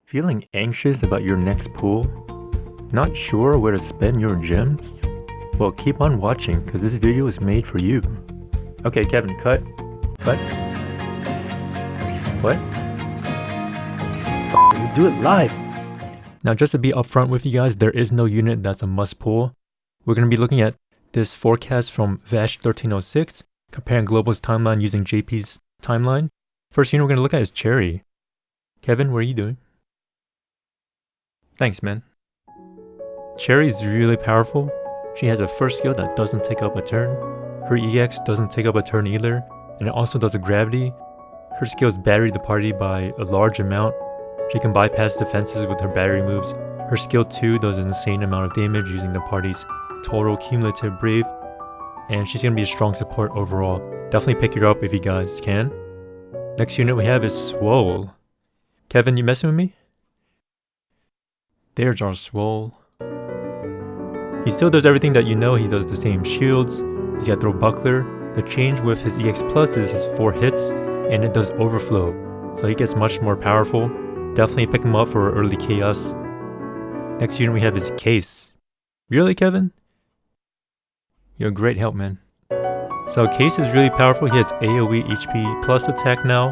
Feeling anxious about your next pool? Not sure where to spend your gems? Well, keep on watching because this video is made for you. Okay, Kevin, cut. Cut. What? You do it live! Now, just to be upfront with you guys, there is no unit that's a must pull. We're going to be looking at this forecast from Vash1306, comparing Global's timeline using JP's timeline. First unit we're going to look at is Cherry. Kevin, what are you doing? Thanks, man. Cherry is really powerful. She has a first skill that doesn't take up a turn. Her EX doesn't take up a turn either, and it also does a gravity. Her skills battery the party by a large amount. She can bypass defenses with her battery moves. Her skill 2 does an insane amount of damage using the party's total cumulative brave, and she's going to be a strong support overall. Definitely pick her up if you guys can. Next unit we have is Swole. Kevin, you messing with me? There's our Swole. He still does everything that you know. He does the same shields. He's got throw buckler. The change with his EX plus is his 4 hits, and it does overflow. So he gets much more powerful. Definitely pick him up for early chaos. Next unit we have is Case. Really, Kevin? You're a great help, man. So Case is really powerful. He has AoE HP plus attack now.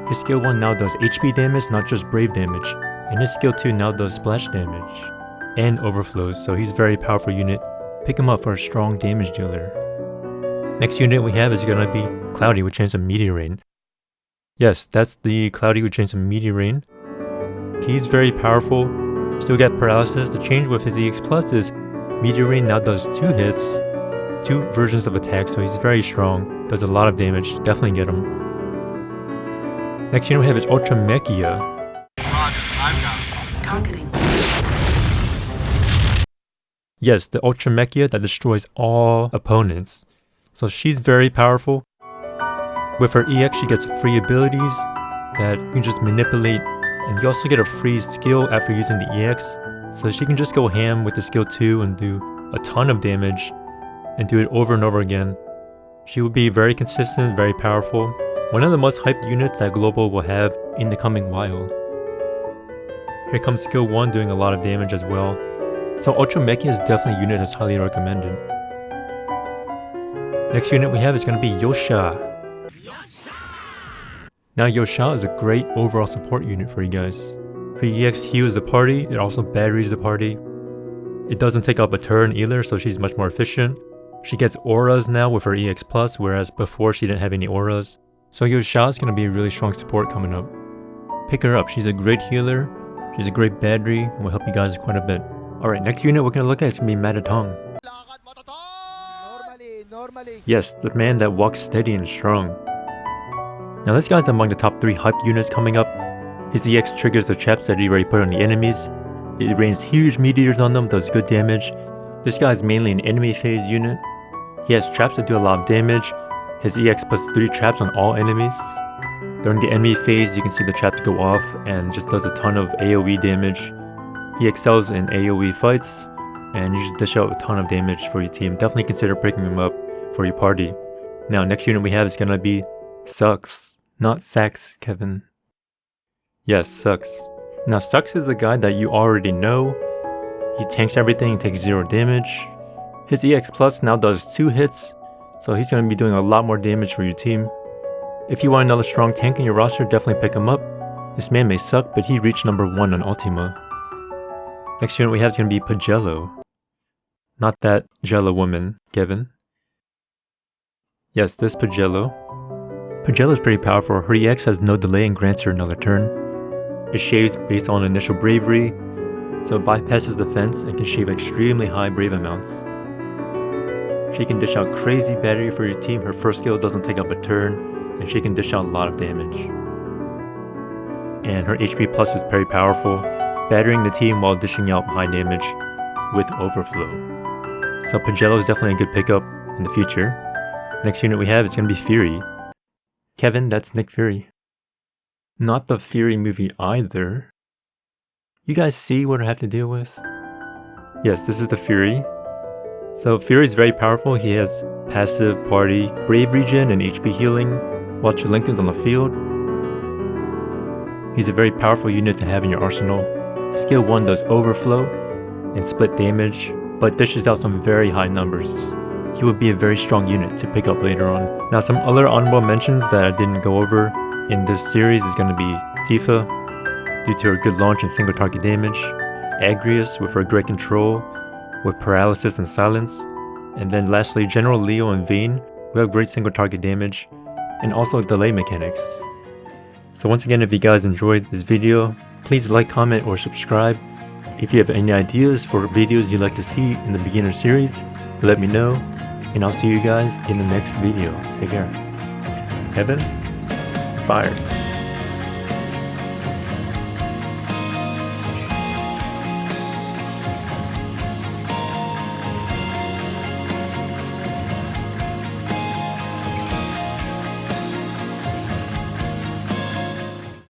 His skill 1 now does HP damage, not just brave damage. And his skill 2 now does splash damage and overflows, so he's a very powerful unit. Pick him up for a strong damage dealer. Next unit we have is gonna be Cloudy with Chance of Meteor Rain. Yes, that's the Cloudy with Chance of Meteor Rain. He's very powerful. Still got paralysis. The change with his EX plus is Meteor Rain now does 2 hits, 2 versions of attack, so he's very strong. Does a lot of damage. Definitely get him. Next unit we have is Ultra Mechia. Yes, the Ultra Mechia that destroys all opponents. So she's very powerful. With her EX, she gets free abilities that you can just manipulate, and you also get a free skill after using the EX. So she can just go ham with the skill 2 and do a ton of damage and do it over and over again. She would be very consistent, very powerful. One of the most hyped units that Global will have in the coming while. Here comes skill 1 doing a lot of damage as well. So Ultra Mechia is definitely a unit that's highly recommended. Next unit we have is going to be Yosha. Now Yosha is a great overall support unit for you guys. Her EX heals the party, it also batteries the party. It doesn't take up a turn either, so she's much more efficient. She gets auras now with her EX plus, whereas before she didn't have any auras. So Yosha is going to be a really strong support coming up. Pick her up, she's a great healer, she's a great battery, and will help you guys quite a bit. Alright, next unit we're going to look at is going to be Matatong. Yes, the man that walks steady and strong. Now this guy's among the top 3 hype units coming up. His EX triggers the traps that he already put on the enemies. It rains huge meteors on them, does good damage. This guy is mainly an enemy phase unit. He has traps that do a lot of damage. His EX puts 3 traps on all enemies. During the enemy phase, you can see the traps go off and just does a ton of AoE damage. He excels in AoE fights, and you just dish out a ton of damage for your team. Definitely consider picking him up for your party. Now, next unit we have is gonna be Sucks. Not Sax, Kevin. Yes, Sucks. Now, Sucks is the guy that you already know. He tanks everything and takes 0 damage. His EX plus now does 2 hits, so he's gonna be doing a lot more damage for your team. If you want another strong tank in your roster, definitely pick him up. This man may suck, but he reached number 1 on Ultima. Next unit we have is going to be Pagello. Not that Jello woman, Kevin. Yes, this Pagello. Pagello is pretty powerful. Her EX has no delay and grants her another turn. It shaves based on initial bravery, so it bypasses defense and can shave extremely high brave amounts. She can dish out crazy battery for your team. Her first skill doesn't take up a turn, and she can dish out a lot of damage. And her HP plus is very powerful, battering the team while dishing out high damage with overflow. So Pagello is definitely a good pickup in the future. Next unit we have is going to be Fury. Kevin, that's Nick Fury. Not the Fury movie either. You guys see what I have to deal with? Yes, this is the Fury. So Fury is very powerful. He has passive party, brave regen, and HP healing while Chelenka's on the field. He's a very powerful unit to have in your arsenal. Skill 1 does overflow and split damage, but dishes out some very high numbers. He would be a very strong unit to pick up later on. Now some other honorable mentions that I didn't go over in this series is going to be Tifa, due to her good launch and single target damage, Agrius with her great control with paralysis and silence, and then lastly General Leo and Vayne, who have great single target damage and also delay mechanics. So once again, if you guys enjoyed this video, please like, comment, or subscribe. If you have any ideas for videos you'd like to see in the beginner series, let me know, and I'll see you guys in the next video. Take care. Heaven, fire.